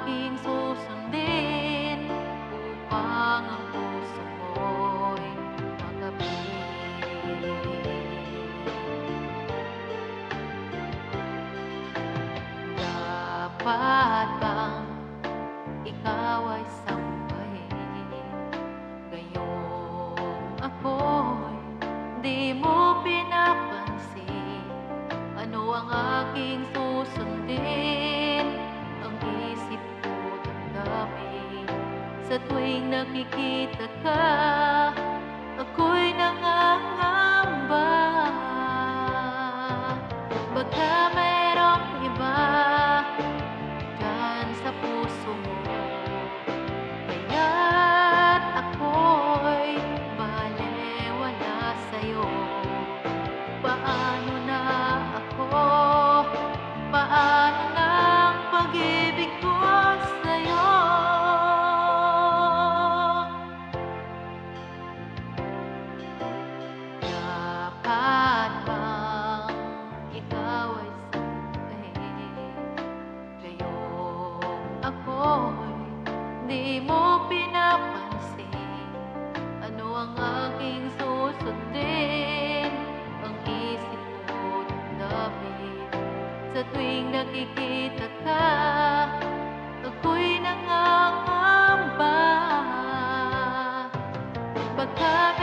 aking susundin upang ang puso mo'y makapiling. Dapat bang ikaw ay sambahin, gayong ako'y di mo pinapansin? Ano ang aking susundin? Ang isip ko damdamin. Sa tuwing nakikita ka, ako'y nangangamba. Baka mayroong iba dyan sa puso mo, kaya't ako'y balewala sa'yo. Paano na ako? Paano na ang pag-ibig ko sa'yo? Dapat bang ikaw ay sambahin, gayong ako'y di mo pinapansin? Ano ang aking susundin? Ang isip ko damdamin. Sa tuwing nakikita ka, ako'y nangangamba. Baka